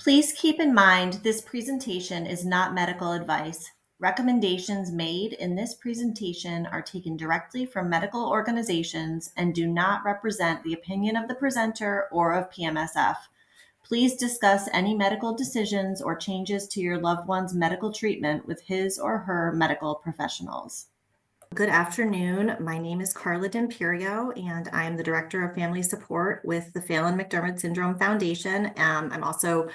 Please keep in mind this presentation is not medical advice. Recommendations made in this presentation are taken directly from medical organizations and do not represent the opinion of the presenter or of PMSF. Please discuss any medical decisions or changes to your loved one's medical treatment with his or her medical professionals. Good afternoon. My name is Carla D'Imperio, and I am the Director of Family Support with the Phelan-McDermid Syndrome Foundation. I'm also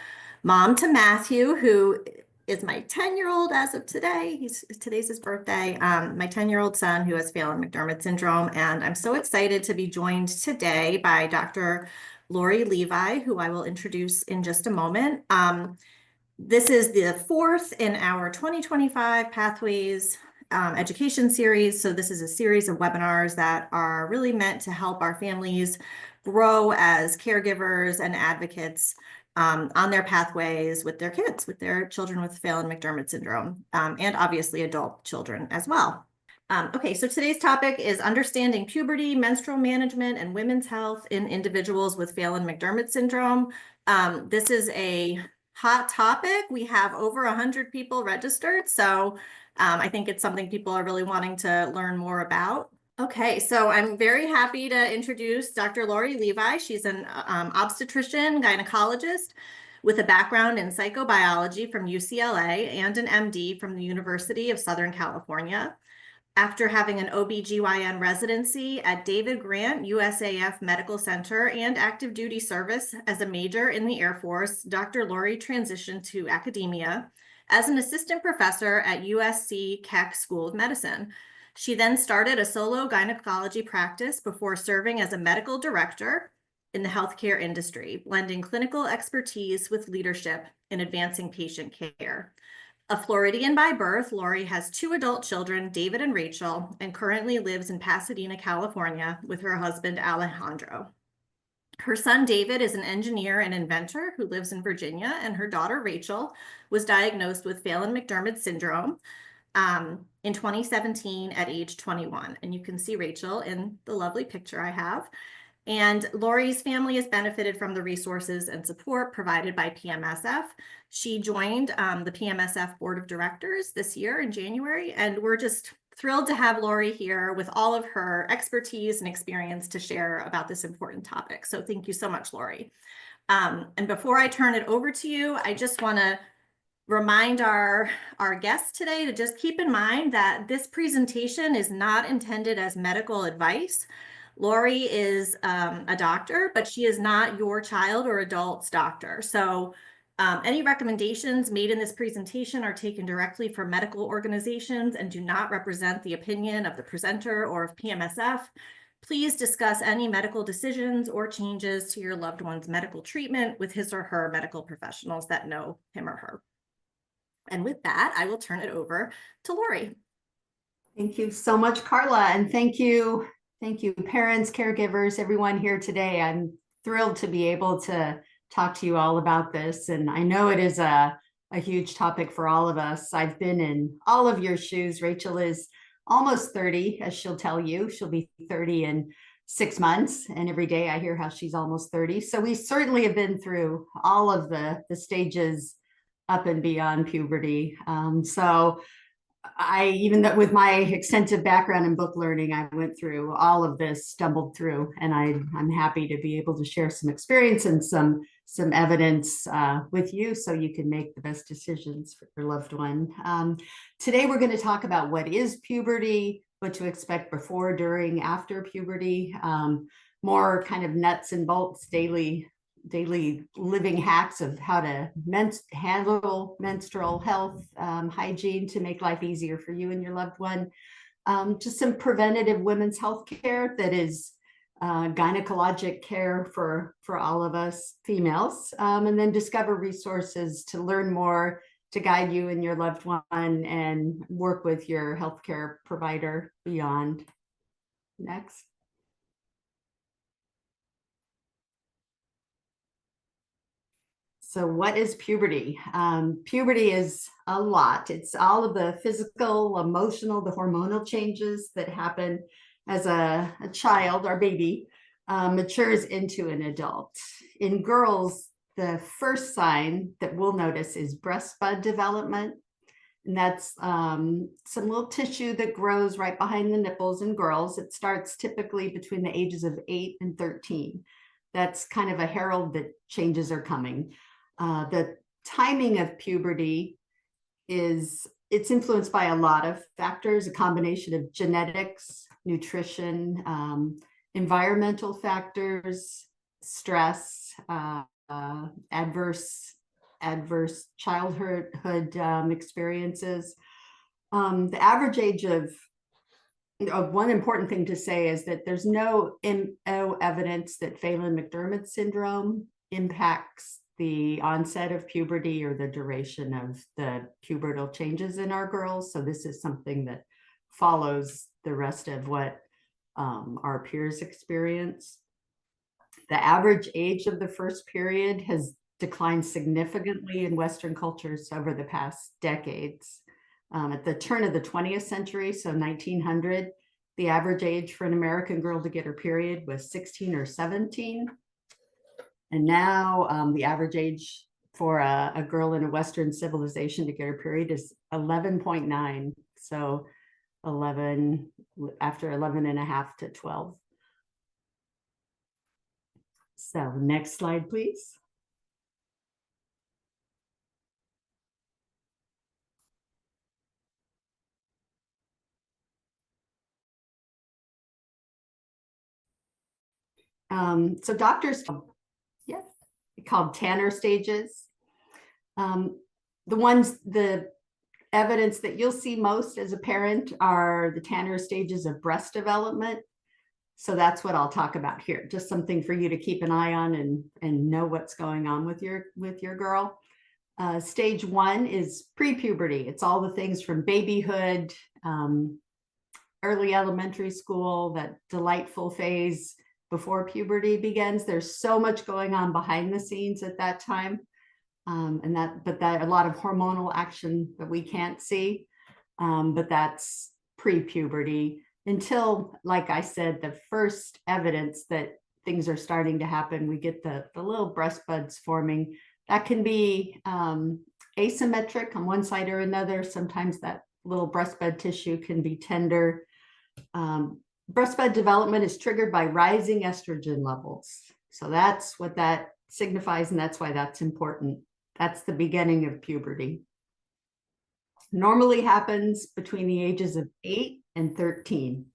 mom to Matthew, who is my 10-year-old as of today. Today's his birthday. My 10-year-old son who has Phelan-McDermid syndrome, and I'm so excited to be joined today by Dr. Lori Levi, who I will introduce in just a moment. This is the fourth in our 2025 Pathways education series. So this is a series of webinars that are really meant to help our families grow as caregivers and advocates on their pathways with their kids, with their children with Phelan-McDermid syndrome, and obviously adult children as well. Okay, so today's topic is understanding puberty, menstrual management, and women's health in individuals with Phelan-McDermid syndrome. This is a hot topic. We have over 100 people registered, so I think it's something people are really wanting to learn more about. Okay, so I'm very happy to introduce Dr. Lori Levi. She's an obstetrician, gynecologist with a background in psychobiology from UCLA and an MD from the University of Southern California. After having an OBGYN residency at David Grant USAF Medical Center and active duty service as a major in the Air Force, Dr. Lori transitioned to academia as an assistant professor at USC Keck School of Medicine. She then started a solo gynecology practice before serving as a medical director in the healthcare industry, blending clinical expertise with leadership in advancing patient care. A Floridian by birth, Lori has 2 adult children, David and Rachel, and currently lives in Pasadena, California, with her husband, Alejandro. Her son, David, is an engineer and inventor who lives in Virginia, and her daughter, Rachel, was diagnosed with Phelan-McDermid syndrome in 2017 at age 21. And you can see Rachel in the lovely picture I have. And Lori's family has benefited from the resources and support provided by PMSF. She joined the PMSF Board of Directors this year in January, and we're just thrilled to have Lori here with all of her expertise and experience to share about this important topic. So thank you so much, Lori. And before I turn it over to you, I just want to remind our guests today to just keep in mind that this presentation is not intended as medical advice. Lori is a doctor, but she is not your child or adult's doctor. So any recommendations made in this presentation are taken directly from medical organizations and do not represent the opinion of the presenter or of PMSF. Please discuss any medical decisions or changes to your loved one's medical treatment with his or her medical professionals that know him or her. And with that, I will turn it over to Lori. Thank you so much, Carla, and thank you, parents, caregivers, everyone here today. I'm thrilled to be able to talk to you all about this, and I know it is a huge topic for all of us. I've been in all of your shoes. Rachel is almost 30, as she'll tell you. She'll be 30 in 6 months, and every day I hear how she's almost 30. So we certainly have been through all of the stages up and beyond puberty. So even though with my extensive background in book learning, I went through all of this, stumbled through, and I'm happy to be able to share some experience and some evidence with you so you can make the best decisions for your loved one. Today, we're going to talk about what is puberty, what to expect before, during, after puberty, more kind of nuts and bolts, daily living hacks of how to handle menstrual health, hygiene to make life easier for you and your loved one. Just some preventative women's health care that is gynecologic care for all of us females, and then discover resources to learn more, to guide you and your loved one, and work with your healthcare provider beyond. Next. So what is puberty? Puberty is a lot. It's all of the physical, emotional, the hormonal changes that happen as a child, our baby, matures into an adult. In girls, the first sign that we'll notice is breast bud development. And that's some little tissue that grows right behind the nipples in girls. It starts typically between the ages of 8 and 13. That's kind of a herald that changes are coming. The timing of puberty it's influenced by a lot of factors, a combination of genetics, nutrition, environmental factors, stress, adverse childhood experiences. The average age of one important thing to say is that there's no evidence that Phelan-McDermid syndrome impacts the onset of puberty or the duration of the pubertal changes in our girls. So this is something that follows the rest of what our peers experience. The average age of the first period has declined significantly in Western cultures over the past decades. At the turn of the 20th century, so 1900, the average age for an American girl to get her period was 16 or 17. And now the average age for a girl in a Western civilization to get her period is 11.9. So 11, after 11 and a half to 12. So next slide, please. So doctors, yeah, called Tanner stages. The evidence that you'll see most as a parent are the Tanner stages of breast development. So that's what I'll talk about here. Just something for you to keep an eye on and know what's going on with your girl. Stage 1 is pre-puberty. It's all the things from babyhood, early elementary school, that delightful phase before puberty begins. There's so much going on behind the scenes at that time. But a lot of hormonal action that we can't see, but that's pre-puberty until, like I said, the first evidence that things are starting to happen. We get the little breast buds forming. That can be asymmetric on one side or another. Sometimes that little breast bud tissue can be tender. Breast bud development is triggered by rising estrogen levels. So that's what that signifies, and that's why that's important. That's the beginning of puberty. Normally happens between the ages of 8 and 13.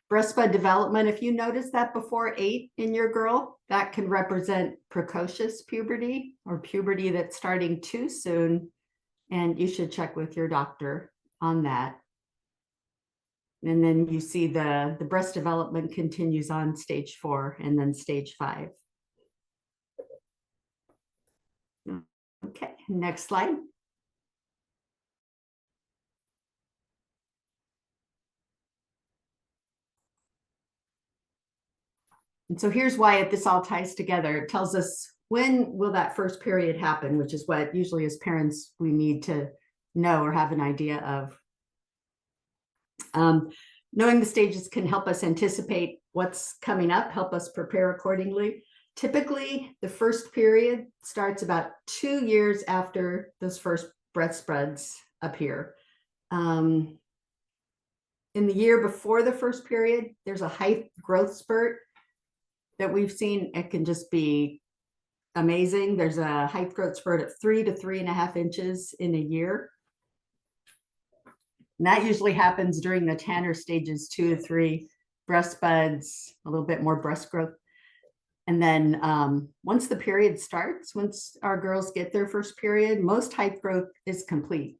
Breast bud development, if you notice that before 8 in your girl, that can represent precocious puberty or puberty that's starting too soon, and you should check with your doctor on that. And then you see the breast development continues on stage 4 and then stage 5. Okay, next slide. And so here's why this all ties together. It tells us when will that first period happen, which is what usually as parents we need to know or have an idea of. Knowing the stages can help us anticipate what's coming up, help us prepare accordingly. Typically, the first period starts about 2 years after those first breast buds appear. In the year before the first period, there's a height growth spurt that we've seen. It can just be amazing. There's a height growth spurt of 3 to 3.5 inches in a year. And that usually happens during the Tanner stages 2 to 3, breast buds, a little bit more breast growth. And then once the period starts, once our girls get their first period, most height growth is complete.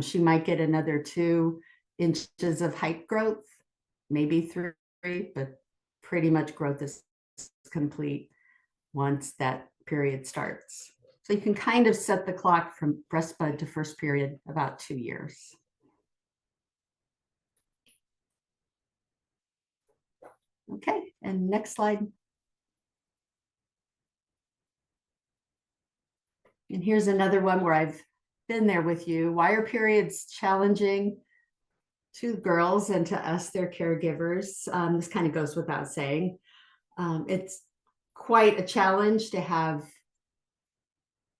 She might get another 2 inches of height growth, maybe 3, but pretty much growth is complete once that period starts. So you can kind of set the clock from breast bud to first period about 2 years. Okay, and next slide. And here's another one where I've been there with you. Why are periods challenging to girls and to us, their caregivers? This kind of goes without saying. It's quite a challenge to have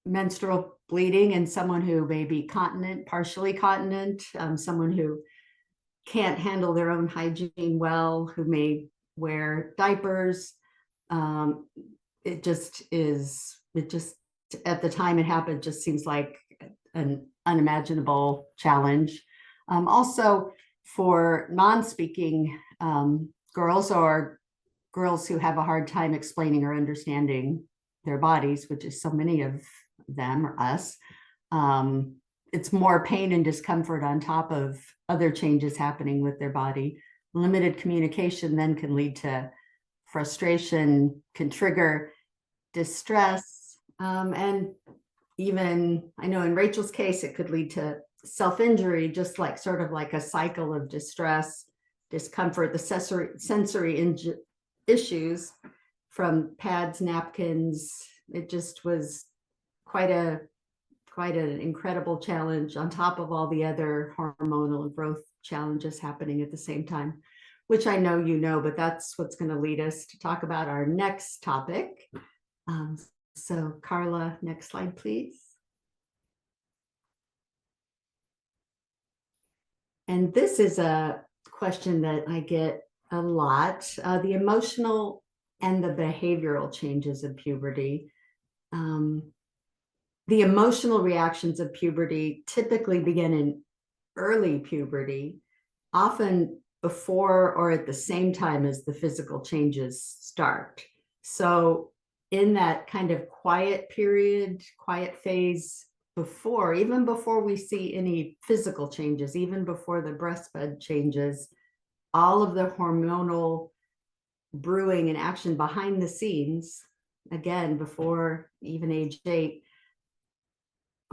menstrual bleeding in someone who may be continent, partially continent, someone who can't handle their own hygiene well, who may wear diapers. It just at the time it happened, just seems like an unimaginable challenge. Also for non-speaking girls or girls who have a hard time explaining or understanding their bodies, which is so many of them or us, it's more pain and discomfort on top of other changes happening with their body. Limited communication then can lead to frustration, can trigger distress, and even, I know in Rachel's case, it could lead to self-injury, just like sort of like a cycle of distress, discomfort, the sensory issues from pads, napkins. It just was quite an incredible challenge on top of all the other hormonal growth challenges happening at the same time, which I know you know, but that's what's going to lead us to talk about our next topic. So Carla, next slide, please. And this is a question that I get a lot, the emotional and the behavioral changes of puberty. The emotional reactions of puberty typically begin in early puberty, often before or at the same time as the physical changes start. So in that kind of quiet period, quiet phase before, even before we see any physical changes, even before the breastbed changes, all of the hormonal brewing and action behind the scenes, again, before even age 8,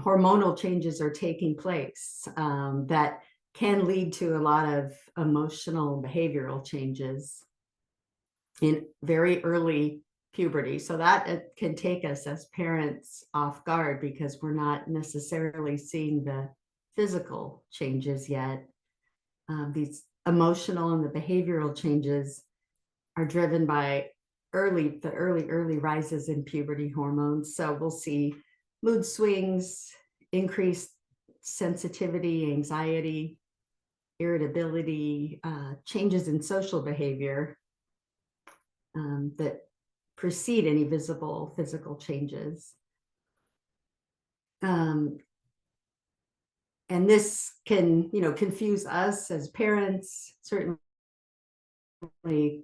hormonal changes are taking place that can lead to a lot of emotional behavioral changes in very early puberty. So that can take us as parents off guard because we're not necessarily seeing the physical changes yet. These emotional and the behavioral changes are driven by the early rises in puberty hormones. So we'll see mood swings, increased sensitivity, anxiety, irritability, changes in social behavior that precede any visible physical changes. And this can, confuse us as parents, certainly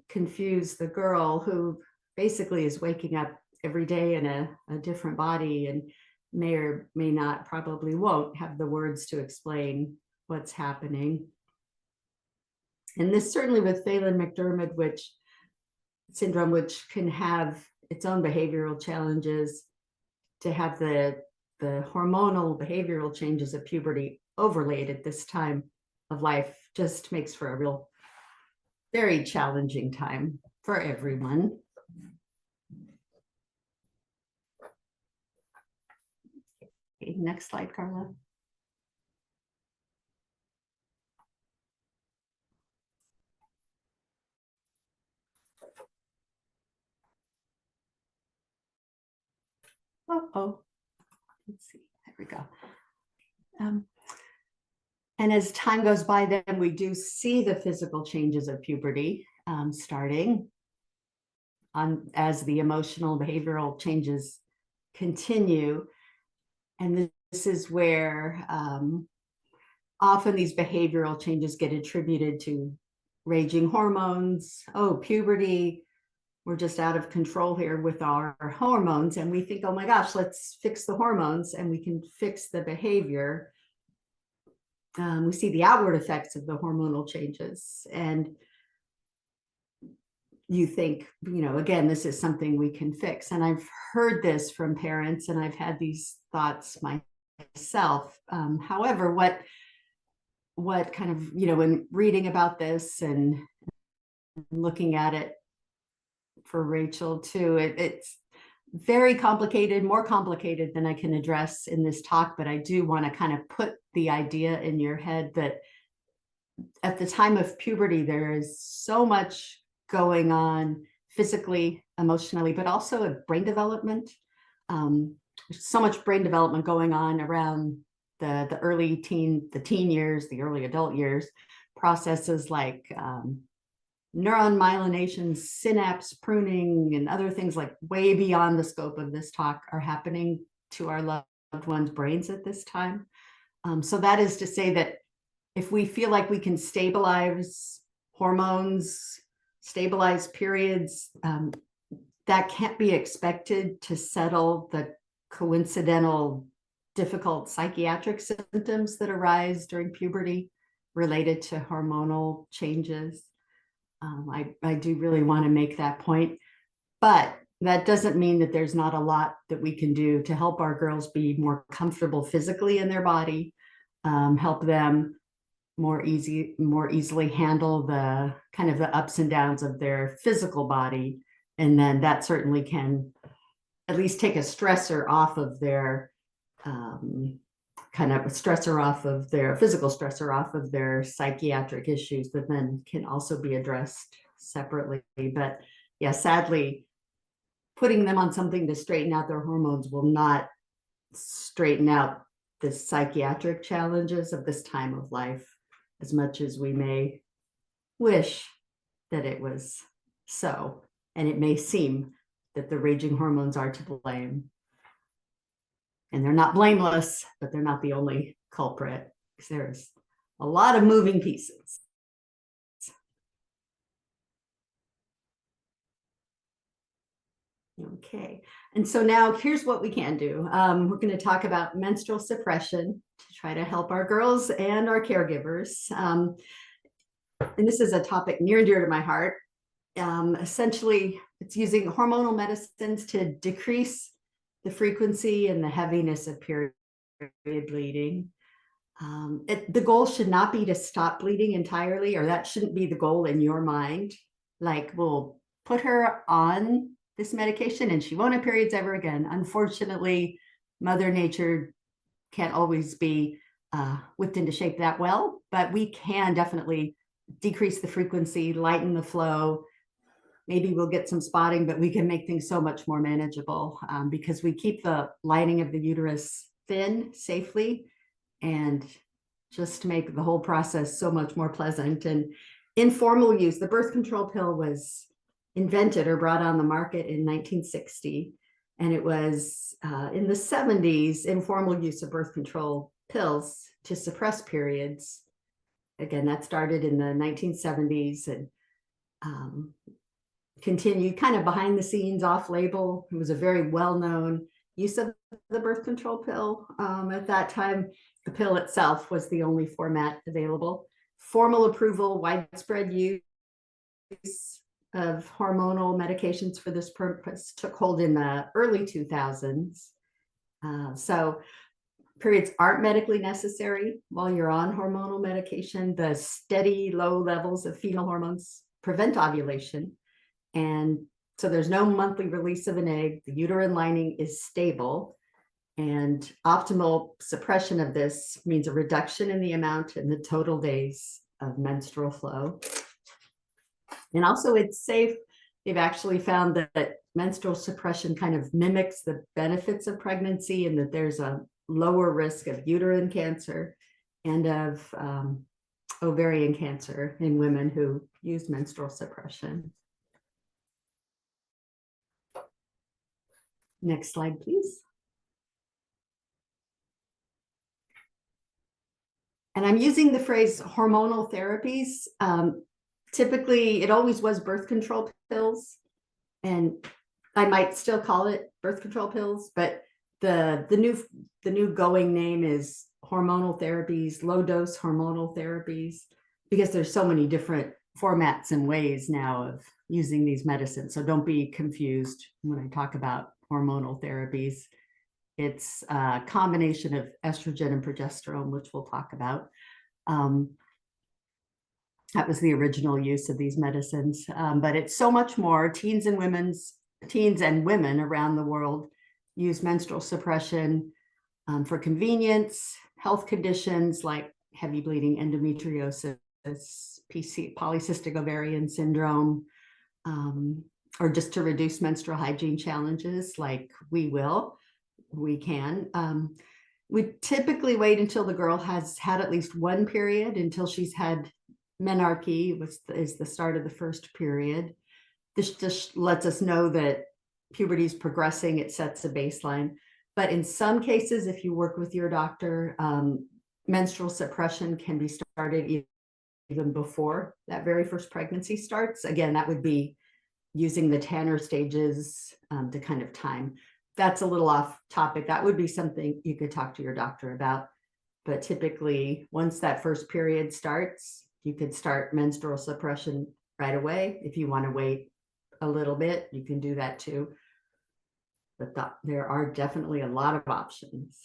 confuse the girl who basically is waking up every day in a different body and may or may not, probably won't have the words to explain what's happening. And this certainly with Phelan-McDermid syndrome, which can have its own behavioral challenges, to have the hormonal behavioral changes of puberty overlaid at this time of life just makes for a real, very challenging time for everyone. Okay, next slide, Carla. Let's see, there we go. And as time goes by, then we do see the physical changes of puberty starting as the emotional behavioral changes continue. And this is where often these behavioral changes get attributed to raging hormones. Oh, puberty, we're just out of control here with our hormones. And we think, oh my gosh, let's fix the hormones and we can fix the behavior. We see the outward effects of the hormonal changes. And you think, again, this is something we can fix. And I've heard this from parents and I've had these thoughts myself. However, what kind of, when reading about this and looking at it for Rachel too, it's very complicated, more complicated than I can address in this talk, but I do want to kind of put the idea in your head that at the time of puberty, there is so much going on physically, emotionally, but also at brain development. There's so much brain development going on around the teen years, the early adult years. Processes like neuron myelination, synapse pruning, and other things like way beyond the scope of this talk are happening to our loved ones' brains at this time. So that is to say that if we feel like we can stabilize hormones, stabilize periods, that can't be expected to settle the coincidental difficult psychiatric symptoms that arise during puberty related to hormonal changes. I do really want to make that point, but that doesn't mean that there's not a lot that we can do to help our girls be more comfortable physically in their body, help them more easily handle the kind of the ups and downs of their physical body. And then that certainly can at least take a stressor off of their physical stressor off of their psychiatric issues that then can also be addressed separately. But yeah, sadly, putting them on something to straighten out their hormones will not straighten out the psychiatric challenges of this time of life, as much as we may wish that it was so. And it may seem that the raging hormones are to blame. And they're not blameless, but they're not the only culprit, because there's a lot of moving pieces. Okay, and so now here's what we can do. We're going to talk about menstrual suppression to try to help our girls and our caregivers. And this is a topic near and dear to my heart. Essentially, it's using hormonal medicines to decrease the frequency and the heaviness of period bleeding. The goal should not be to stop bleeding entirely, or that shouldn't be the goal in your mind. Like, we'll put her on this medication and she won't have periods ever again. Unfortunately, Mother Nature can't always be whipped into shape that well, but we can definitely decrease the frequency, lighten the flow. Maybe we'll get some spotting, but we can make things so much more manageable because we keep the lining of the uterus thin safely, and just to make the whole process so much more pleasant. And informal use, the birth control pill was invented or brought on the market in 1960. And it was in the 70s, informal use of birth control pills to suppress periods. Again, that started in the 1970s and continued kind of behind the scenes, off label. It was a very well-known use of the birth control pill. At that time, the pill itself was the only format available. Formal approval, widespread use of hormonal medications for this purpose took hold in the early 2000s. So periods aren't medically necessary while you're on hormonal medication. The steady low levels of female hormones prevent ovulation. And so there's no monthly release of an egg. The uterine lining is stable. And optimal suppression of this means a reduction in the amount and the total days of menstrual flow. And also it's safe. They've actually found that menstrual suppression kind of mimics the benefits of pregnancy, and that there's a lower risk of uterine cancer and of ovarian cancer in women who use menstrual suppression. Next slide, please. And I'm using the phrase hormonal therapies. Typically, it always was birth control pills, and I might still call it birth control pills, but the new going name is hormonal therapies, low dose hormonal therapies, because there's so many different formats and ways now of using these medicines. So don't be confused when I talk about hormonal therapies. It's a combination of estrogen and progesterone, which we'll talk about. That was the original use of these medicines, but it's so much more. Teens and women around the world use menstrual suppression for convenience, health conditions like heavy bleeding, endometriosis, polycystic ovarian syndrome, or just to reduce menstrual hygiene challenges, like we can. We typically wait until the girl has had at least one period, until she's had menarche, which is the start of the first period. This just lets us know that puberty is progressing. It sets a baseline. But in some cases, if you work with your doctor, menstrual suppression can be started even before that very first pregnancy starts. Again, that would be using the Tanner stages to kind of time. That's a little off topic. That would be something you could talk to your doctor about. But typically, once that first period starts, you could start menstrual suppression right away. If you want to wait a little bit, you can do that too. But there are definitely a lot of options.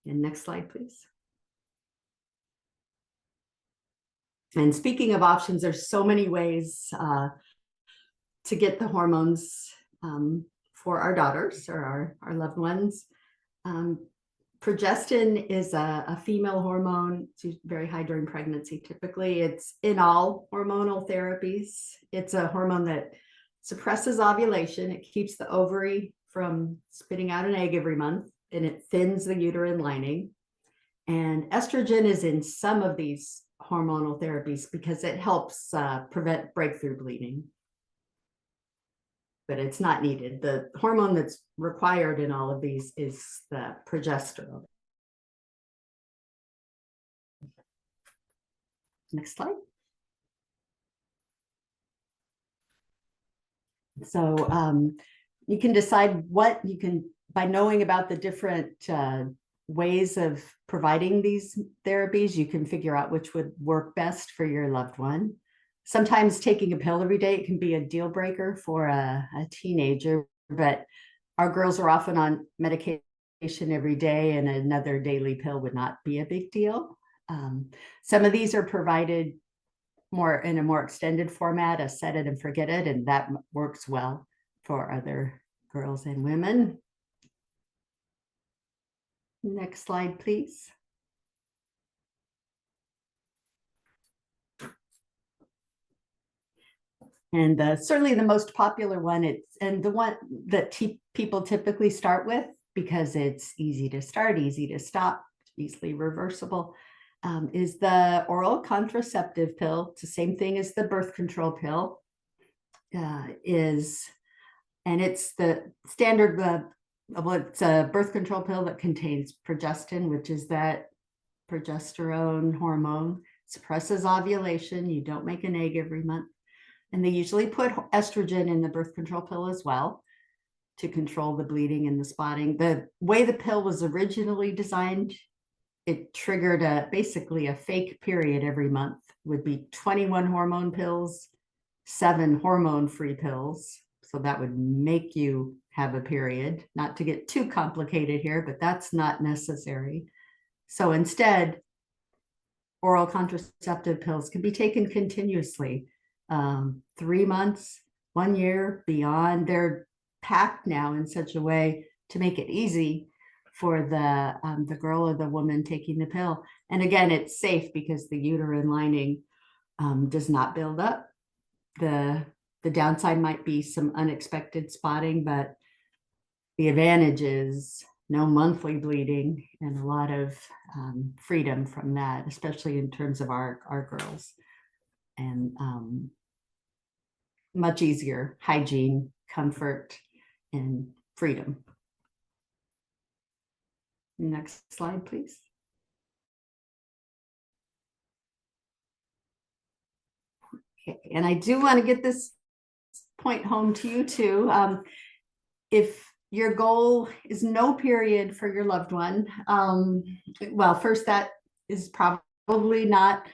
And next slide, please. And speaking of options, there's so many ways to get the hormones for our daughters or our loved ones. Progestin is a female hormone. It's very high during pregnancy. Typically, it's in all hormonal therapies. It's a hormone that suppresses ovulation. It keeps the ovary from spitting out an egg every month, and it thins the uterine lining. And estrogen is in some of these hormonal therapies because it helps prevent breakthrough bleeding. But it's not needed. The hormone that's required in all of these is the progesterone. Next slide. So you can decide what you can, by knowing about the different ways of providing these therapies, you can figure out which would work best for your loved one. Sometimes taking a pill every day, it can be a deal breaker for a teenager, but our girls are often on medication every day, and another daily pill would not be a big deal. Some of these are provided in a more extended format, a set it and forget it, and that works well for other girls and women. Next slide, please. And certainly the most popular one, and the one that people typically start with because it's easy to start, easy to stop, easily reversible, is the oral contraceptive pill. It's the same thing as the birth control pill. And it's the standard, it's a birth control pill that contains progestin, which is that progesterone hormone, suppresses ovulation. You don't make an egg every month. And they usually put estrogen in the birth control pill as well to control the bleeding and the spotting. The way the pill was originally designed, it triggered basically a fake period every month. Would be 21 hormone pills, 7 hormone-free pills. So that would make you have a period. Not to get too complicated here, but that's not necessary. So instead, oral contraceptive pills can be taken continuously. 3 months, 1 year, beyond. They're packed now in such a way to make it easy for the girl or the woman taking the pill. And again, it's safe because the uterine lining does not build up. The downside might be some unexpected spotting, but the advantage is no monthly bleeding and a lot of freedom from that, especially in terms of our girls. And much easier hygiene, comfort, and freedom. Next slide, please. Okay, and I do want to get this point home to you too. If your goal is no period for your loved one, well, first, that is probably not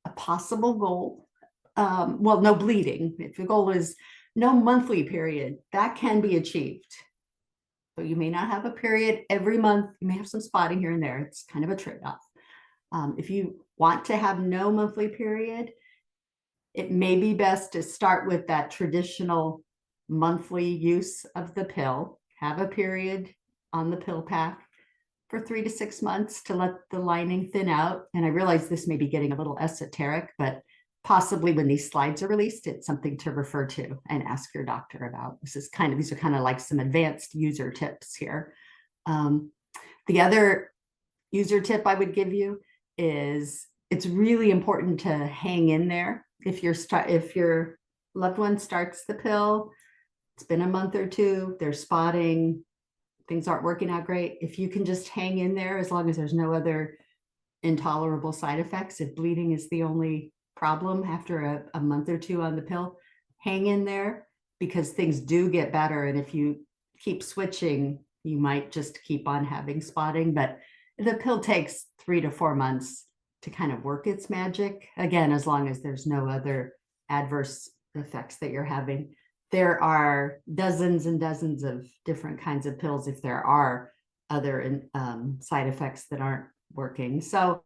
a possible goal. Well, no bleeding. If the goal is no monthly period, that can be achieved. So you may not have a period every month. You may have some spotting here and there. It's kind of a trade-off. If you want to have no monthly period, it may be best to start with that traditional monthly use of the pill. Have a period on the pill pack for 3 to 6 months to let the lining thin out. And I realize this may be getting a little esoteric, but possibly when these slides are released, it's something to refer to and ask your doctor about. These are kind of like some advanced user tips here. The other user tip I would give you is it's really important to hang in there. If your loved one starts the pill, it's been a month or two, they're spotting, things aren't working out great. If you can just hang in there, as long as there's no other intolerable side effects, if bleeding is the only problem after a month or two on the pill, hang in there, because things do get better. And if you keep switching, you might just keep on having spotting, but the pill takes 3 to 4 months to kind of work its magic. Again, as long as there's no other adverse effects that you're having. There are dozens and dozens of different kinds of pills if there are other side effects that aren't working. So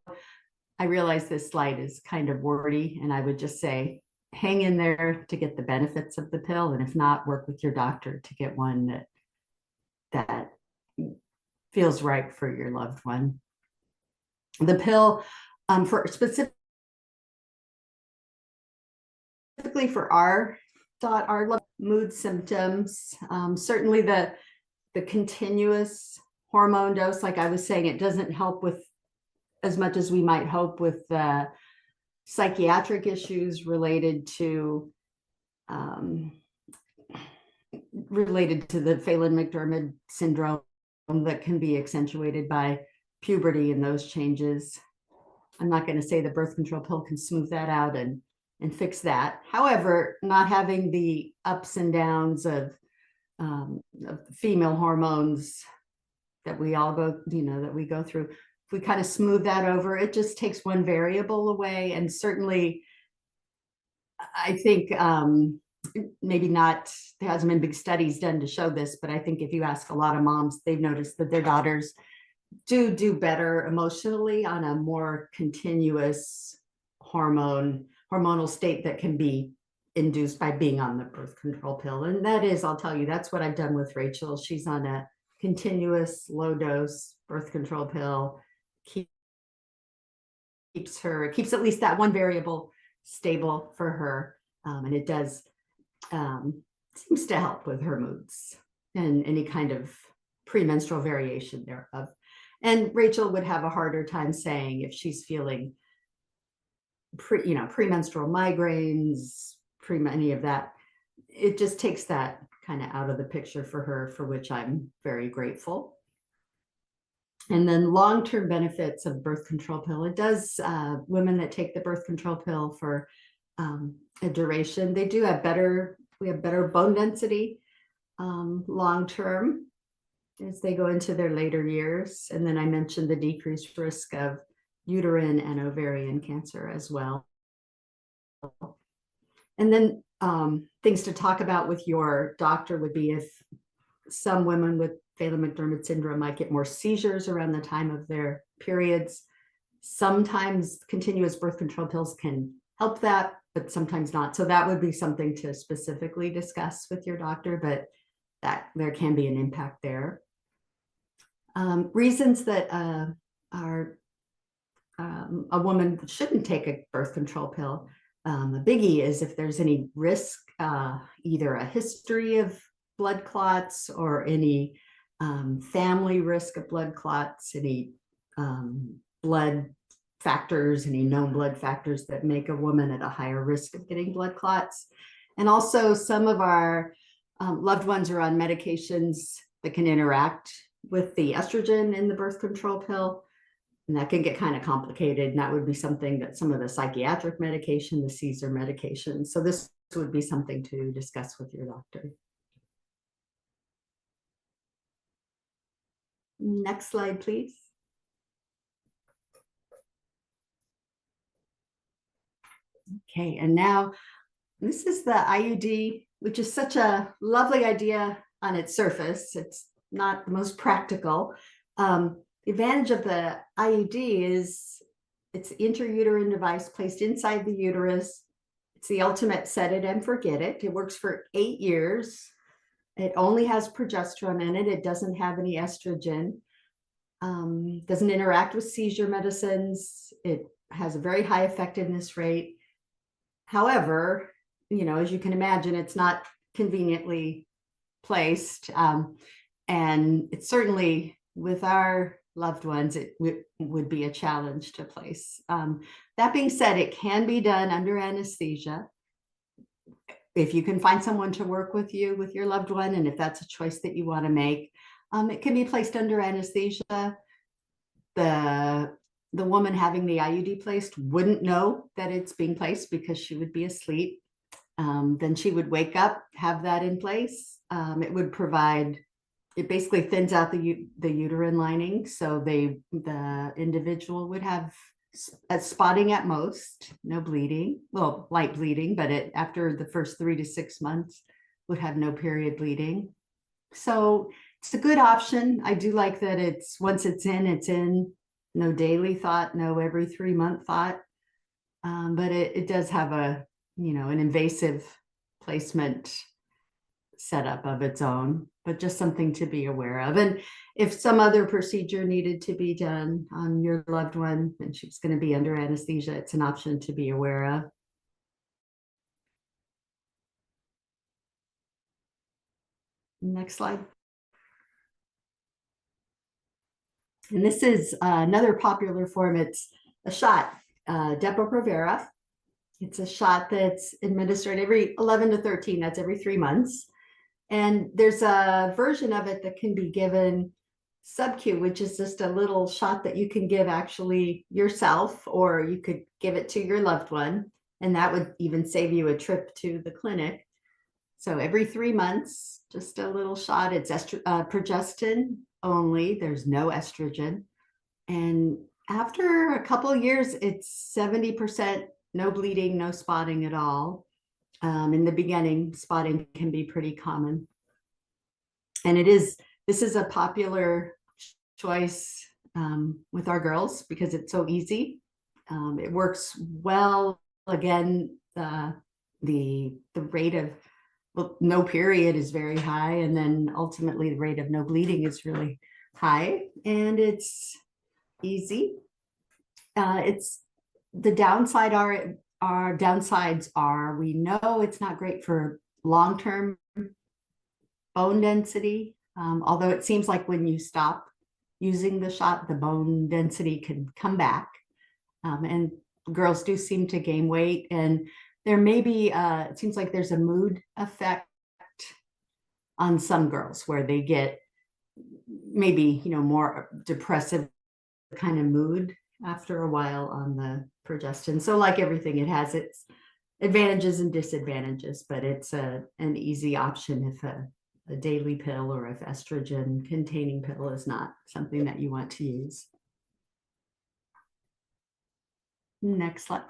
I realize this slide is kind of wordy, and I would just say, hang in there to get the benefits of the pill. And if not, work with your doctor to get one that feels right for your loved one. The pill, for specifically for our mood symptoms, certainly the continuous hormone dose, like I was saying, it doesn't help with as much as we might hope with psychiatric issues related to the Phelan-McDermid syndrome that can be accentuated by puberty and those changes. I'm not going to say the birth control pill can smooth that out and fix that. However, not having the ups and downs of female hormones that we all go, that we go through, if we kind of smooth that over, it just takes one variable away. And certainly, I think maybe not, there hasn't been big studies done to show this, but I think if you ask a lot of moms, they've noticed that their daughters do better emotionally on a more continuous hormonal state that can be induced by being on the birth control pill. And that is, I'll tell you, that's what I've done with Rachel. She's on a continuous low dose birth control pill, keeps at least that one variable stable for her. And it does seems to help with her moods and any kind of premenstrual variation thereof. And Rachel would have a harder time saying if she's feeling premenstrual migraines, any of that. It just takes that kind of out of the picture for her, for which I'm very grateful. And then long-term benefits of birth control pill. It does, women that take the birth control pill for a duration, they do have we have better bone density long-term as they go into their later years. And then I mentioned the decreased risk of uterine and ovarian cancer as well. And then things to talk about with your doctor would be if some women with Phelan-McDermid syndrome might get more seizures around the time of their periods. Sometimes continuous birth control pills can help that, but sometimes not. So that would be something to specifically discuss with your doctor, but that there can be an impact there. Reasons that are a woman shouldn't take a birth control pill. A biggie is if there's any risk, either a history of blood clots or any family risk of blood clots, any blood factors, any known blood factors that make a woman at a higher risk of getting blood clots. And also some of our loved ones are on medications that can interact with the estrogen in the birth control pill. And that can get kind of complicated. And that would be something that some of the psychiatric medication, the Caesar medication. So this would be something to discuss with your doctor. Next slide, please. Okay, and now this is the IUD, which is such a lovely idea on its surface. It's not the most practical. The advantage of the IUD is it's an intrauterine device placed inside the uterus. It's the ultimate set it and forget it. It works for 8 years. It only has progesterone in it. It doesn't have any estrogen. Doesn't interact with seizure medicines. It has a very high effectiveness rate. However, as you can imagine, it's not conveniently placed. And it's certainly with our loved ones, it would be a challenge to place. That being said, it can be done under anesthesia. If you can find someone to work with you, with your loved one, and if that's a choice that you want to make, it can be placed under anesthesia. The woman having the IUD placed wouldn't know that it's being placed because she would be asleep. Then she would wake up, have that in place. It basically thins out the uterine lining, so the individual would have spotting at most, no bleeding, well, light bleeding, but after the first 3 to 6 months would have no period bleeding. So it's a good option. I do like that once it's in, no daily thought, no every 3-month thought. But it does have an invasive placement setup of its own, but just something to be aware of. And if some other procedure needed to be done on your loved one and she's going to be under anesthesia, it's an option to be aware of. Next slide. And this is another popular form. It's a shot, Depo-Provera. It's a shot that's administered every 11 to 13, that's every 3 months. And there's a version of it that can be given sub-Q, which is just a little shot that you can give actually yourself, or you could give it to your loved one, and that would even save you a trip to the clinic. So every 3 months, just a little shot. It's progestin only. There's no estrogen. And after a couple of years, it's 70% no bleeding, no spotting at all. In the beginning, spotting can be pretty common. And this is a popular choice with our girls because it's so easy. It works well. Again, the rate of no period is very high, and then ultimately the rate of no bleeding is really high, and it's easy. It's the downside our downsides are, we know it's not great for long-term bone density, although it seems like when you stop using the shot, the bone density can come back, and girls do seem to gain weight, and there may be it seems like there's a mood effect on some girls where they get maybe more depressive kind of mood after a while on the progestin. So like everything, it has its advantages and disadvantages, but it's an easy option if a daily pill or if estrogen containing pill is not something that you want to use. Next slide.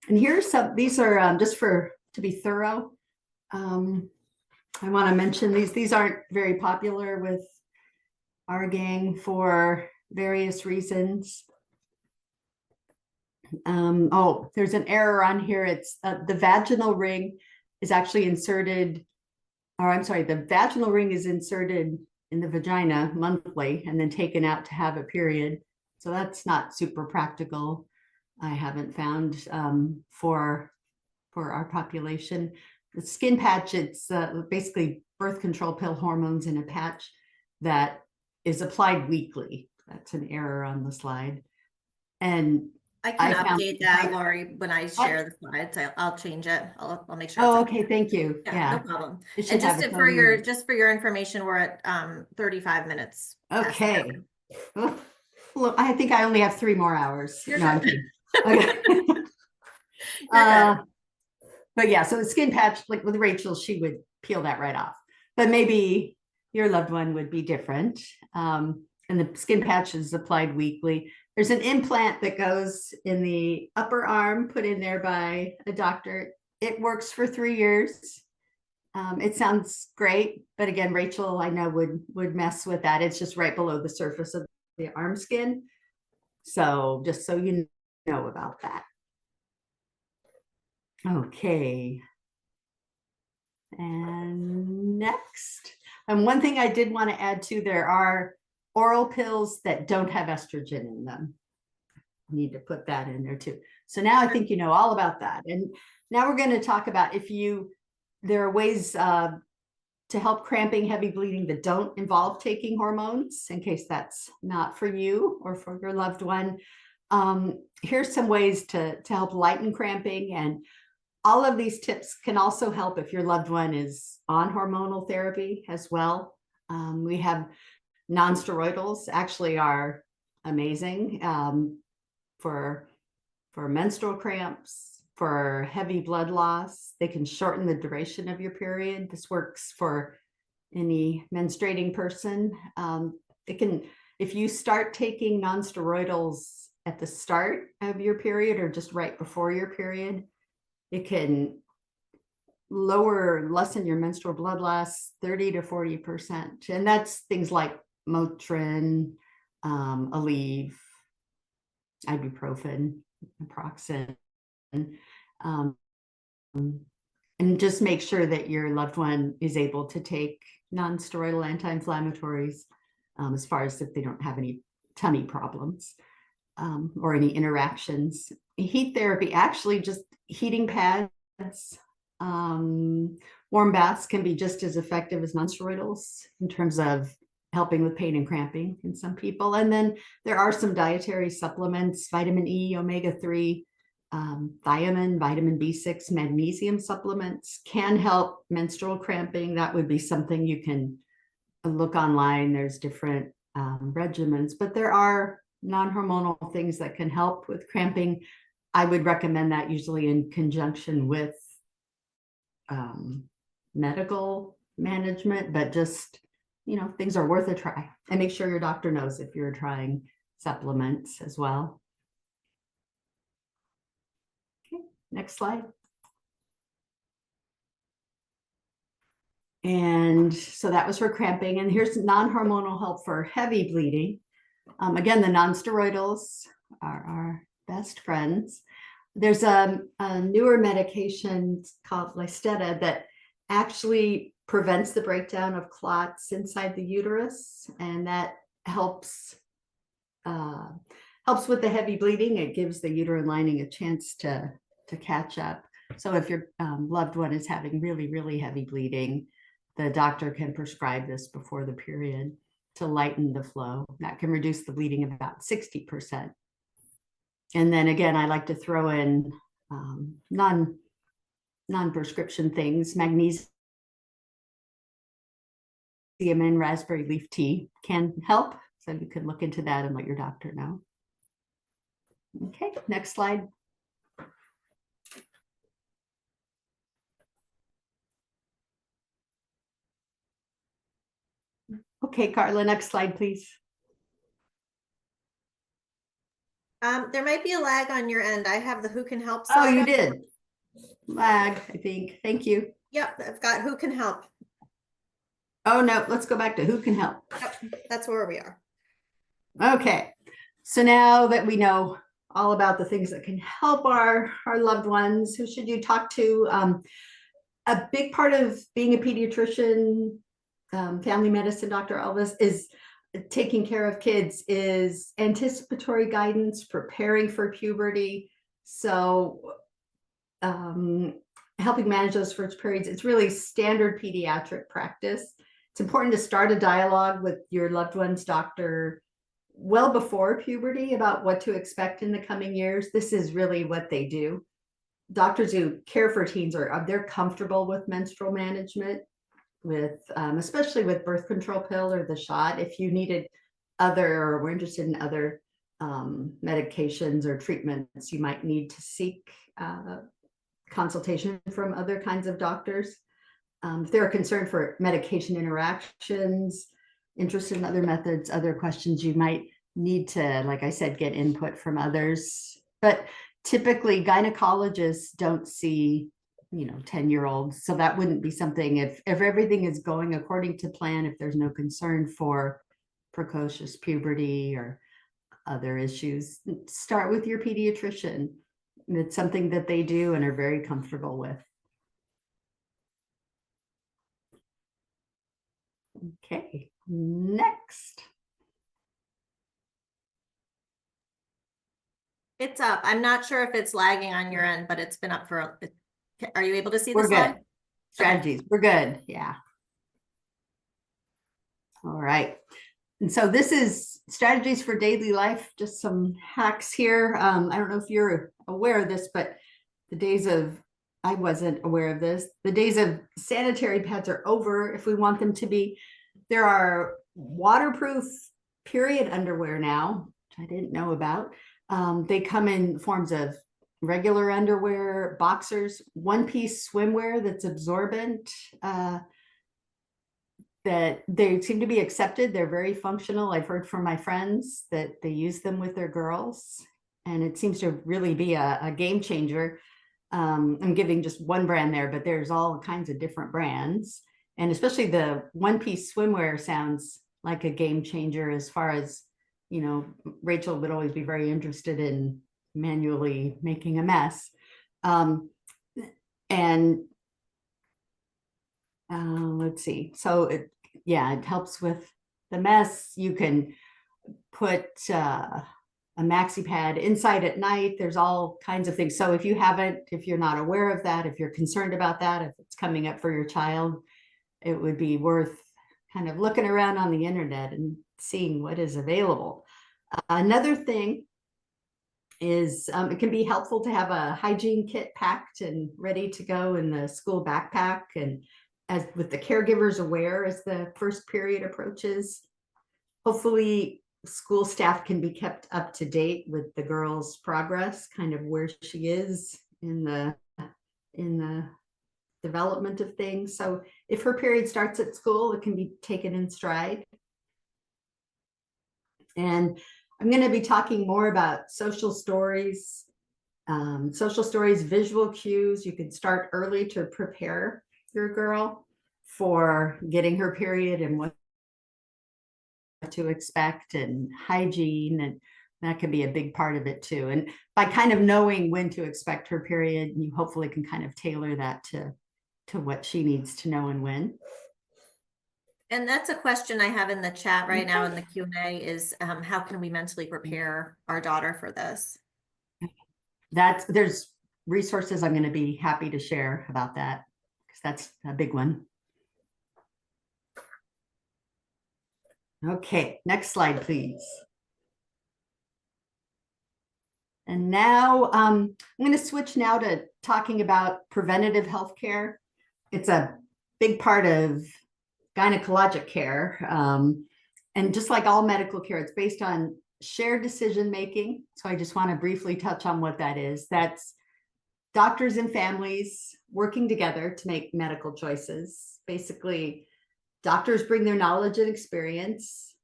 And here's these are just to be thorough. I want to mention these aren't very popular with our gang for various reasons. There's an error on here. It's the vaginal ring is actually inserted, or I'm sorry, the vaginal ring is inserted in the vagina monthly and then taken out to have a period. So that's not super practical. I haven't found for our population. The skin patch, it's basically birth control pill, hormones in a patch that is applied weekly. That's an error on the slide. And I can update that, Lori, when I share the slides. I'll change it. I'll make sure. Oh, okay. Thank you. Yeah, no problem. And just for your information, we're at 35 minutes. Okay. Well, I think I only have 3 more hours. No, I'm kidding. Okay. But yeah, so the skin patch, like with Rachel, she would peel that right off. But maybe your loved one would be different. And the skin patch is applied weekly. There's an implant that goes in the upper arm, put in there by a doctor. It works for 3 years. It sounds great, but again, Rachel, I know would mess with that. It's just right below the surface of the arm skin. So just so you know about that. Okay. And next, one thing I did want to add too, there are oral pills that don't have estrogen in them. Need to put that in there too. So now I think you know all about that. And now we're going to talk about there are ways to help cramping, heavy bleeding that don't involve taking hormones, in case that's not for you or for your loved one. Here's some ways to help lighten cramping, and all of these tips can also help if your loved one is on hormonal therapy as well. We have non-steroidals actually are amazing for menstrual cramps, for heavy blood loss. They can shorten the duration of your period. This works for any menstruating person. If you start taking non-steroidals at the start of your period or just right before your period, it can lessen your menstrual blood loss 30 to 40%. And that's things like Motrin, Aleve, ibuprofen, naproxen. And just make sure that your loved one is able to take non-steroidal anti-inflammatories as far as if they don't have any tummy problems or any interactions. Heat therapy, actually just heating pads, warm baths can be just as effective as non-steroidals in terms of helping with pain and cramping in some people. And then there are some dietary supplements, vitamin E, omega-3, thiamine, vitamin B6, magnesium supplements can help menstrual cramping. That would be something you can look online. There's different regimens, but there are non-hormonal things that can help with cramping. I would recommend that usually in conjunction with medical management, but just, things are worth a try, and make sure your doctor knows if you're trying supplements as well. Okay, next slide. And so that was for cramping, and here's non-hormonal help for heavy bleeding. Again, the non-steroidals are our best friends. There's a newer medication called Lysteta that actually prevents the breakdown of clots inside the uterus, and that helps with the heavy bleeding. It gives the uterine lining a chance to catch up. So if your loved one is having really, really heavy bleeding, the doctor can prescribe this before the period to lighten the flow. That can reduce the bleeding about 60%. And then again, I like to throw in non-prescription things. Magnesium in raspberry leaf tea can help. So you can look into that and let your doctor know. Okay, next slide. Okay, Carla, next slide, please. There might be a lag on your end. I have the who can help Oh, slide you up. did. Lag, I think. Thank you. Yep, I've got who can help. Oh, no, let's go back to who can help. Yep, that's where we are. Okay, so now that we know all about the things that can help our loved ones, who should you talk to? A big part of being a pediatrician, family medicine doctor, all this is taking care of kids, is anticipatory guidance, preparing for puberty. So helping manage those first periods, it's really standard pediatric practice. It's important to start a dialogue with your loved one's doctor well before puberty about what to expect in the coming years. This is really what they do. Doctors who care for teens they're comfortable with menstrual management, with especially with birth control pill or the shot. If you needed or were interested in other medications or treatments, you might need to seek consultation from other kinds of doctors. If they're concerned for medication interactions, interested in other methods, other questions, you might need to, like I said, get input from others. But typically gynecologists don't see 10-year-olds, so that wouldn't be something. If everything is going according to plan, if there's no concern for precocious puberty or other issues, start with your pediatrician. It's something that they do and are very comfortable with. Okay, next. It's up. I'm not sure if it's lagging on your end, but it's been up for, are you able to see the We're slide? good. Okay. Strategies. We're good. Yeah. All right. And so this is strategies for daily life, just some hacks here. I don't know if you're aware of this, but I wasn't aware of this. The days of sanitary pads are over if we want them to be. There are waterproof period underwear now, which I didn't know about. They come in forms of regular underwear, boxers, one-piece swimwear that's absorbent. That they seem to be accepted. They're very functional. I've heard from my friends that they use them with their girls, and it seems to really be a game changer. I'm giving just one brand there, but there's all kinds of different brands. And especially the one-piece swimwear sounds like a game changer as far as, Rachel would always be very interested in manually making a mess. And let's see. So it helps with the mess. You can put a maxi pad inside at night. There's all kinds of things. So if you're not aware of that, if you're concerned about that, if it's coming up for your child, it would be worth kind of looking around on the internet and seeing what is available. Another thing is it can be helpful to have a hygiene kit packed and ready to go in the school backpack, and as with the caregivers aware as the first period approaches. Hopefully school staff can be kept up to date with the girl's progress, kind of where she is in the development of things. So if her period starts at school, it can be taken in stride. And I'm going to be talking more about social stories, visual cues. You can start early to prepare your girl for getting her period and what to expect, and hygiene, and that can be a big part of it too. And by kind of knowing when to expect her period, you hopefully can kind of tailor that to what she needs to know and when. And that's a question I have in the chat right now in the Q&A is how can we mentally prepare our daughter for this? There's resources I'm going to be happy to share about that, because that's a big one. Okay, next slide, please. And now I'm going to switch now to talking about preventative health care. It's a big part of gynecologic care. And just like all medical care, it's based on shared decision making. So I just want to briefly touch on what that is. That's doctors and families working together to make medical choices. Basically, doctors bring their knowledge and experience.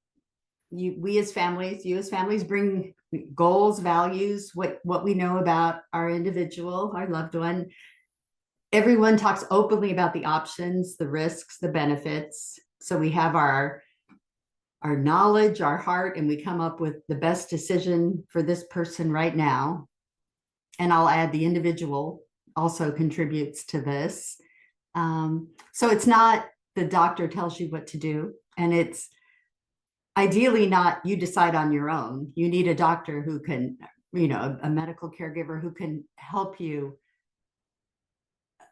You as families bring goals, values, what we know about our individual, our loved one. Everyone talks openly about the options, the risks, the benefits. So we have our knowledge, our heart, and we come up with the best decision for this person right now. And I'll add the individual also contributes to this. So it's not the doctor tells you what to do, and it's ideally not you decide on your own. You need a doctor who can, a medical caregiver who can help you,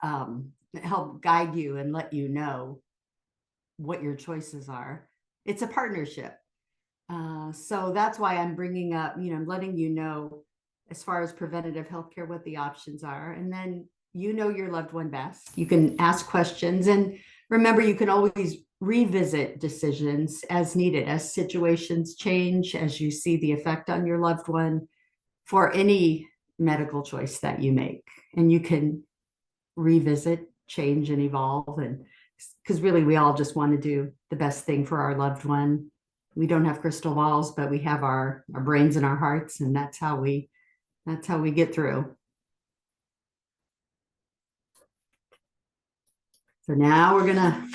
help guide you and let you know what your choices are. It's a partnership. So that's why I'm bringing up, I'm letting you know as far as preventative healthcare, what the options are. And then your loved one best. You can ask questions, and remember, you can always revisit decisions as needed, as situations change, as you see the effect on your loved one for any medical choice that you make. And you can revisit, change, and evolve. And because really, we all just want to do the best thing for our loved one. We don't have crystal balls, but we have our brains and our hearts, and that's how we get through. So now we're gonna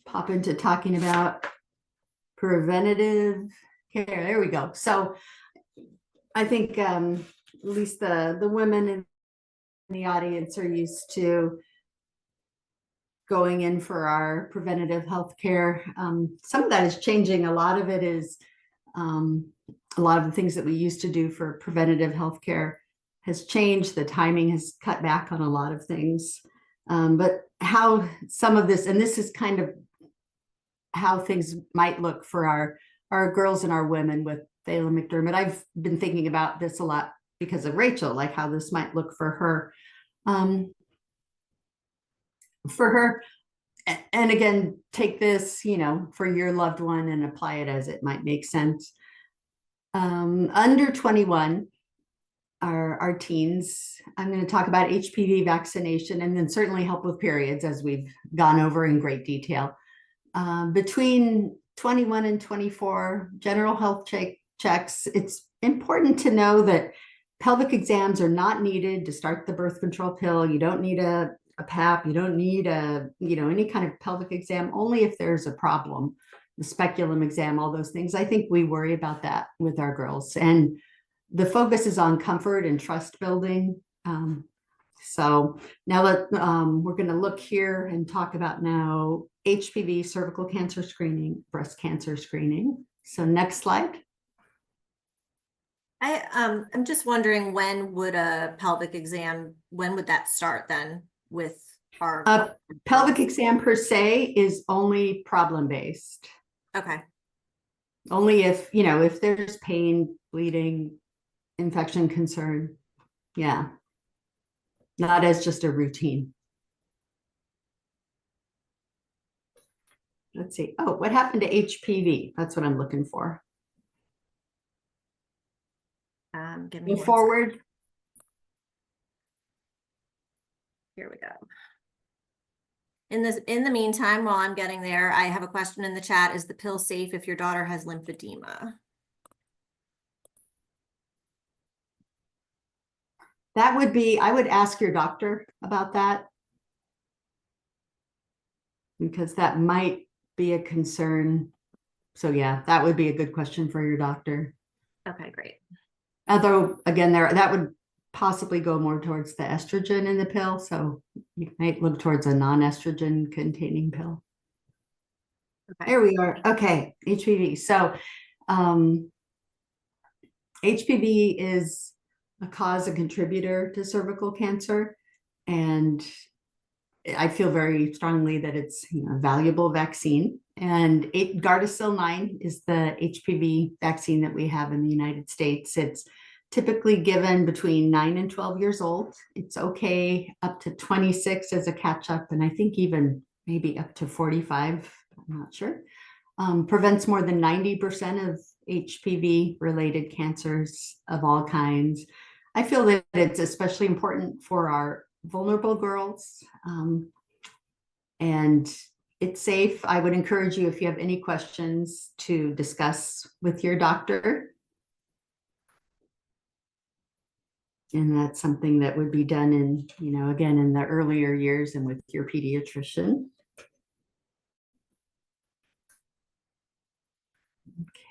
pop into talking about preventative care. There we go. So I think at least the women in the audience are used to going in for our preventative health care. Some of that is changing. A lot of it is A lot of the things that we used to do for preventative healthcare has changed. The timing has cut back on a lot of things. But how some of this, and this is kind of how things might look for our girls and our women with Phelan-McDermid. I've been thinking about this a lot because of Rachel, like how this might look for her. For her, and again, take this, for your loved one and apply it as it might make sense. Under 21, our teens, I'm going to talk about HPV vaccination and then certainly help with periods, as we've gone over in great detail. Between 21 and 24, general health checks. It's important to know that pelvic exams are not needed to start the birth control pill. You don't need a PAP. You don't need any kind of pelvic exam, only if there's a problem. The speculum exam, all those things. I think we worry about that with our girls. And the focus is on comfort and trust building. So now we're going to look here and talk about now HPV, cervical cancer screening, breast cancer screening. So next slide. I'm just wondering, when would a pelvic exam, when would that start then with our pelvic exam per se is only problem-based. Okay. Only if there's pain, bleeding, infection concern. Yeah. Not as just a routine. Let's see. Oh, what happened to HPV? That's what I'm looking for. Give me Go forward. Second. Here we go. In the meantime, while I'm getting there, I have a question in the chat. Is the pill safe if your daughter has lymphedema? That would be, I would ask your doctor about that, because that might be a concern. So yeah, that would be a good question for your doctor. Okay, great. Although again, that would possibly go more towards the estrogen in the pill. So you might look towards a non-estrogen containing pill. Okay. There we are. Okay, HPV. So HPV is a cause and contributor to cervical cancer. And I feel very strongly that it's a valuable vaccine. And Gardasil 9 is the HPV vaccine that we have in the United States. It's typically given between 9 and 12 years old. It's okay up to 26 as a catch-up, and I think even maybe up to 45, I'm not sure. Prevents more than 90% of HPV-related cancers of all kinds. I feel that it's especially important for our vulnerable girls, and it's safe. I would encourage you, if you have any questions, to discuss with your doctor. And that's something that would be done in, again, in the earlier years and with your pediatrician.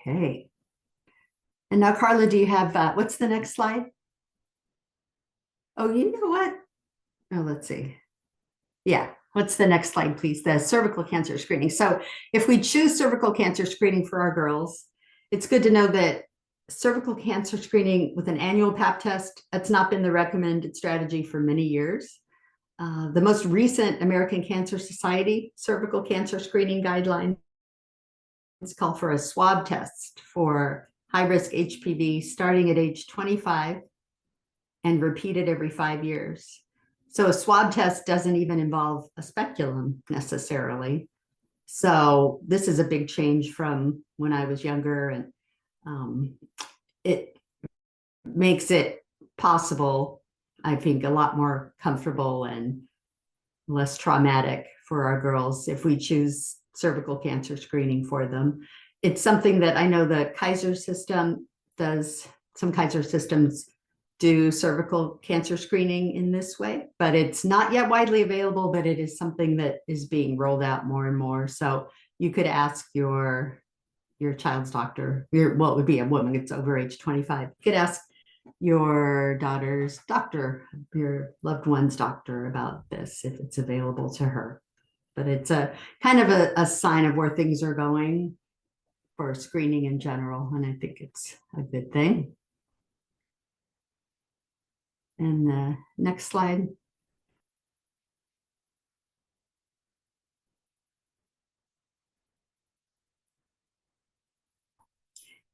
Okay. And now, Carla, do you have, what's the next slide? Oh, you know what? Oh, let's see. Yeah. What's the next slide, please? The cervical cancer screening. So if we choose cervical cancer screening for our girls, it's good to know that cervical cancer screening with an annual pap test, that's not been the recommended strategy for many years. The most recent American Cancer Society cervical cancer screening guidelines call for a swab test for high-risk HPV starting at age 25 and repeated every 5 years. So a swab test doesn't even involve a speculum necessarily. So this is a big change from when I was younger, and it makes it possible, I think, a lot more comfortable and less traumatic for our girls if we choose cervical cancer screening for them. It's something that I know the Kaiser system does. Some Kaiser systems do cervical cancer screening in this way, but it's not yet widely available, but it is something that is being rolled out more and more. So you could ask your child's doctor, it would be a woman, it's over age 25. You could ask your daughter's doctor, your loved one's doctor about this if it's available to her. But it's a kind of a sign of where things are going. for screening in general, and I think it's a good thing. And the next slide.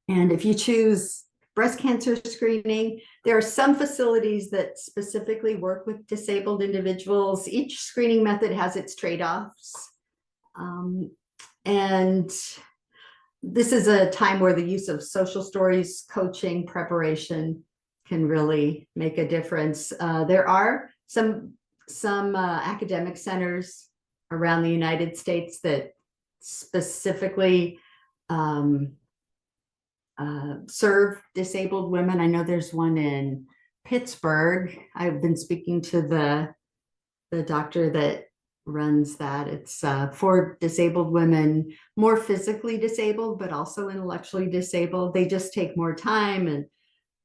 And if you choose breast cancer screening, there are some facilities that specifically work with disabled individuals. Each screening method has its trade-offs. And this is a time where the use of social stories, coaching, preparation can really make a difference. There are some academic centers around the United States that specifically serve disabled women. I know there's one in Pittsburgh. I've been speaking to the doctor that runs that. It's for disabled women, more physically disabled, but also intellectually disabled. They just take more time, and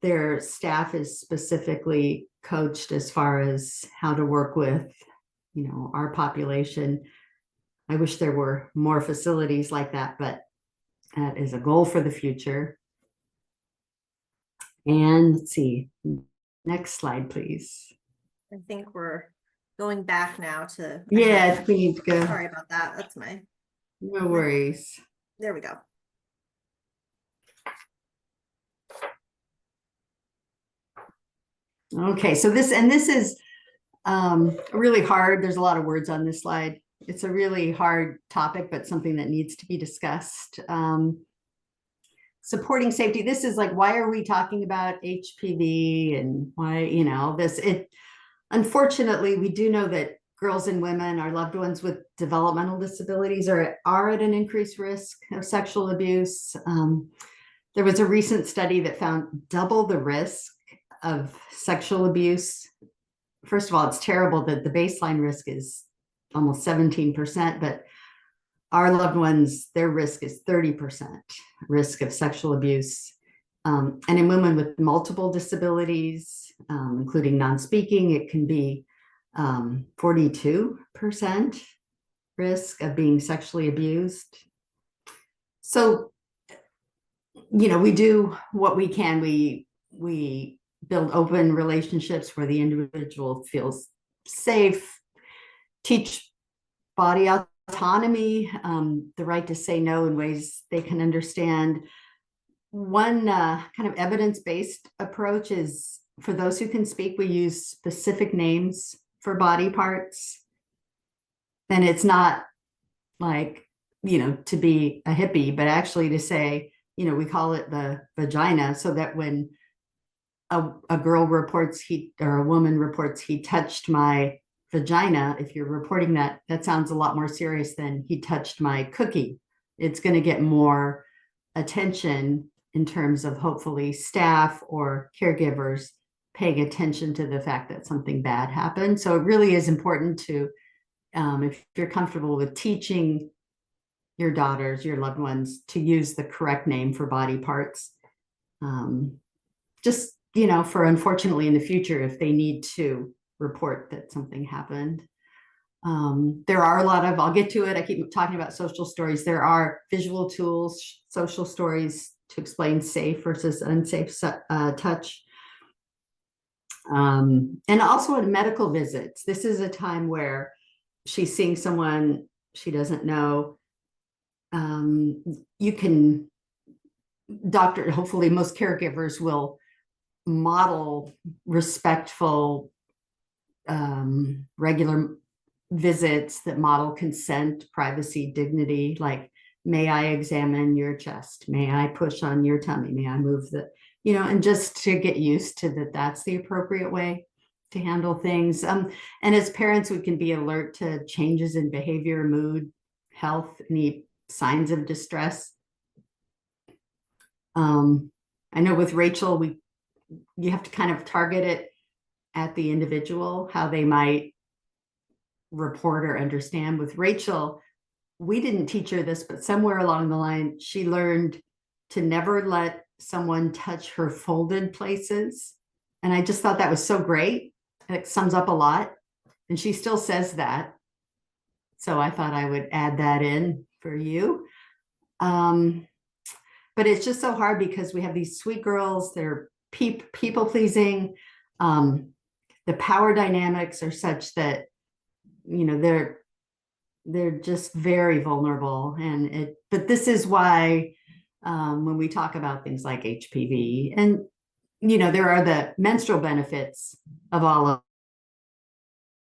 their staff is specifically coached as far as how to work with, our population. I wish there were more facilities like that, but that is a goal for the future. And let's see, next slide, please. I think we're going back now to. Yeah, we need to go. Sorry about that. That's my. No worries. There we go. Okay, so this is really hard. There's a lot of words on this slide. It's a really hard topic, but something that needs to be discussed. Supporting safety. This is like, why are we talking about HPV and why, unfortunately, we do know that girls and women, our loved ones with developmental disabilities are at an increased risk of sexual abuse. There was a recent study that found double the risk of sexual abuse. First of all, it's terrible that the baseline risk is almost 17%, but our loved ones, their risk is 30% risk of sexual abuse. And in women with multiple disabilities, including non-speaking, it can be 42% risk of being sexually abused. So, we do what we can. We build open relationships where the individual feels safe, teach body autonomy, the right to say no in ways they can understand. One kind of evidence-based approach is, for those who can speak, we use specific names for body parts. And it's not like, to be a hippie, but actually to say, we call it the vagina, so that when a girl reports or a woman reports he touched my vagina, if you're reporting that sounds a lot more serious than he touched my cookie. It's going to get more attention in terms of hopefully staff or caregivers paying attention to the fact that something bad happened. So it really is important to, if you're comfortable with teaching your daughters, your loved ones, to use the correct name for body parts. Just, for unfortunately in the future, if they need to report that something happened. There are a lot of, I'll get to it, I keep talking about social stories. There are visual tools, social stories to explain safe versus unsafe touch. And also at medical visits. This is a time where she's seeing someone she doesn't know. Hopefully most caregivers will model respectful, regular visits that model consent, privacy, dignity, like, may I examine your chest? May I push on your tummy? May I move and just to get used to that's the appropriate way to handle things. And as parents, we can be alert to changes in behavior, mood, health, any signs of distress. I know with Rachel, you have to kind of target it at the individual, how they might report or understand. With Rachel, we didn't teach her this, but somewhere along the line, she learned to never let someone touch her folded places. And I just thought that was so great. It sums up a lot. And she still says that. So I thought I would add that in for you. but it's just so hard because we have these sweet girls, they're people pleasing. The power dynamics are such that, they're just very vulnerable. But this is why when we talk about things like HPV, and there are the menstrual benefits of all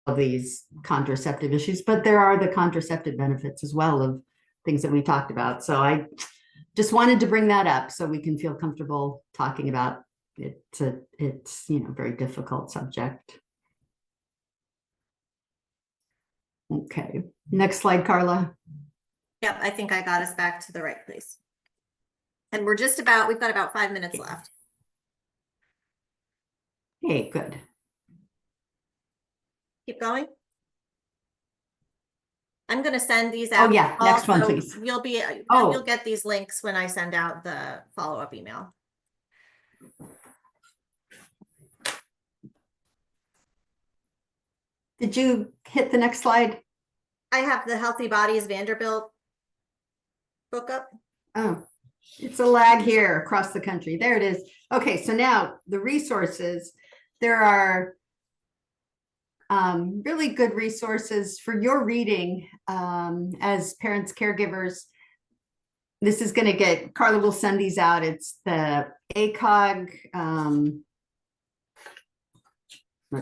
of these contraceptive issues, but there are the contraceptive benefits as well of things that we talked about. So I just wanted to bring that up so we can feel comfortable talking about it. It's a very difficult subject. Okay, next slide, Carla. Yep, I think I got us back to the right place. And we've got about 5 minutes left. Okay, good. Keep going. I'm going to send these out. Oh yeah, next one, please. You'll get these links when I send out the follow-up email. Did you hit the next slide? I have the Healthy Bodies Vanderbilt book up. Oh, it's a lag here across the country. There it is. Okay, so now the resources. There are really good resources for your reading as parents, caregivers. This is going to Carla will send these out. It's the ACOG.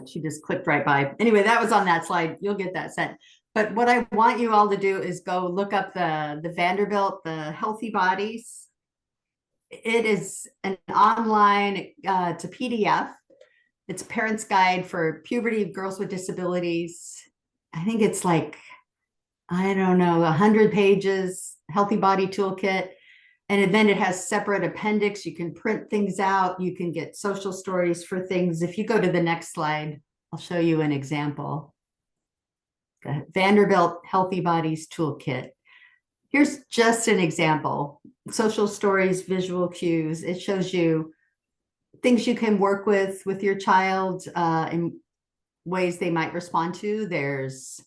She just clicked right by. Anyway, that was on that slide. You'll get that sent. But what I want you all to do is go look up the Vanderbilt, the Healthy Bodies. It is an online, it's a PDF. It's a parent's guide for puberty of girls with disabilities. I think it's like, I don't know, 100 pages, Healthy Body Toolkit. And then it has separate appendix. You can print things out. You can get social stories for things. If you go to the next slide, I'll show you an example. Vanderbilt Healthy Bodies Toolkit. Here's just an example. Social stories, visual cues. It shows you things you can work with your child in ways they might respond to. There's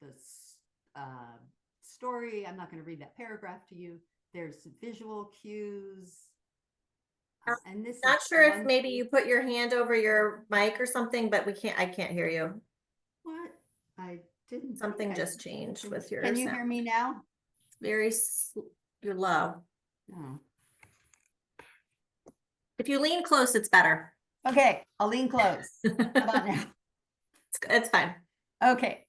this story. I'm not going to read that paragraph to you. There's visual cues. And this not sure if maybe you put your hand over your mic or something, but I can't hear you. What? I didn't. Something just changed with your Can you hear me now? You're low. Oh. If you lean close, it's better. Okay, I'll lean close. How about now? It's fine. Okay.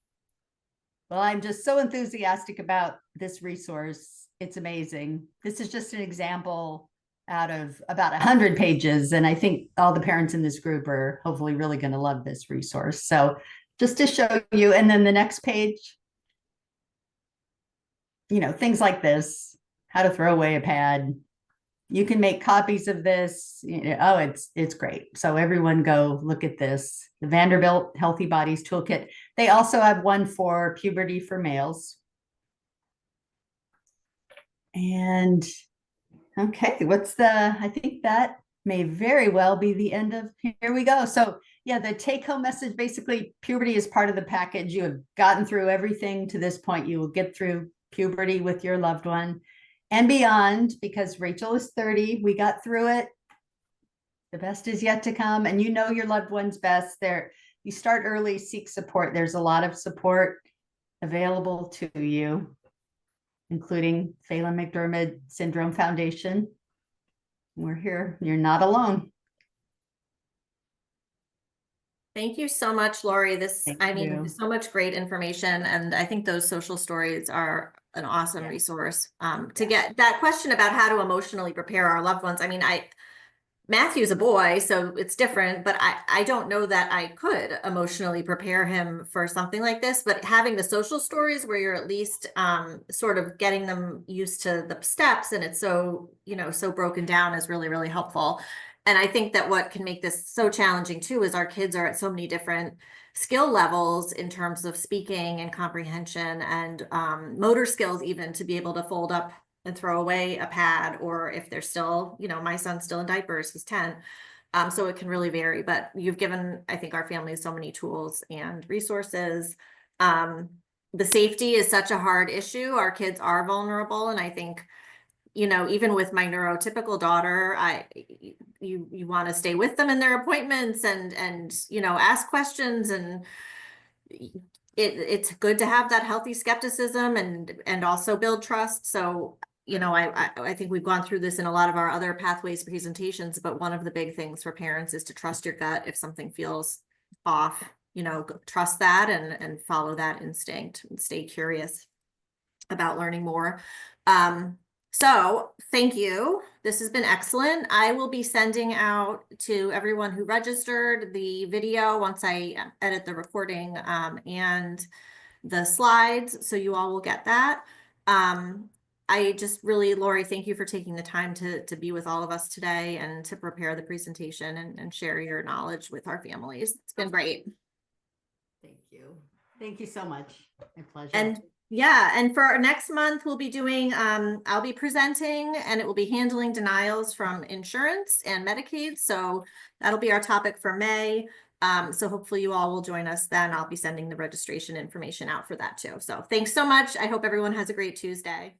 Well, I'm just so enthusiastic about this resource. It's amazing. This is just an example out of about 100 pages. And I think all the parents in this group are hopefully really going to love this resource. So just to show you, and then the next page, things like this, how to throw away a pad. You can make copies of this. It's great. So everyone go look at this. The Vanderbilt Healthy Bodies Toolkit. They also have one for puberty for males. And okay, I think that may very well be the end of, here we go. So yeah, the take home message, basically puberty is part of the package. You have gotten through everything to this point. You will get through puberty with your loved one and beyond, because Rachel is 30. We got through it. The best is yet to come. And your loved one's best. You start early, seek support. There's a lot of support available to you, including Phelan-McDermid Syndrome Foundation. We're here. You're not alone. Thank you so much, Lori. So much great information. And I think those social stories are an awesome resource to get that question about how to emotionally prepare our loved ones. Matthew's a boy, so it's different, but I don't know that I could emotionally prepare him for something like this, but having the social stories where you're at least sort of getting them used to the steps, and it's so broken down, is really, really helpful. And I think that what can make this so challenging too is our kids are at so many different skill levels in terms of speaking and comprehension and motor skills, even to be able to fold up and throw away a pad, or if they're still, my son's still in diapers, he's 10. So it can really vary, but you've given, I think, our family so many tools and resources. The safety is such a hard issue. Our kids are vulnerable. And I think, you know, even with my neurotypical daughter, you want to stay with them in their appointments and, you know, ask questions, and it's good to have that healthy skepticism and also build trust. So, you know, I think we've gone through this in a lot of our other pathways presentations, but one of the big things for parents is to trust your gut. If something feels off, you know, trust that and follow that instinct and stay curious about learning more. So thank you. This has been excellent. I will be sending out to everyone who registered the video once I edit the recording and the slides, so you all will get that. I just really, Lori, thank you for taking the time to be with all of us today and to prepare the presentation and share your knowledge with our families. It's been great. Thank you. Thank you so much. My pleasure. And yeah, and for next month, we'll be doing, I'll be presenting, and it will be handling denials from insurance and Medicaid. So that'll be our topic for May. So hopefully you all will join us then. I'll be sending the registration information out for that too. So thanks so much. I hope everyone has a great Tuesday.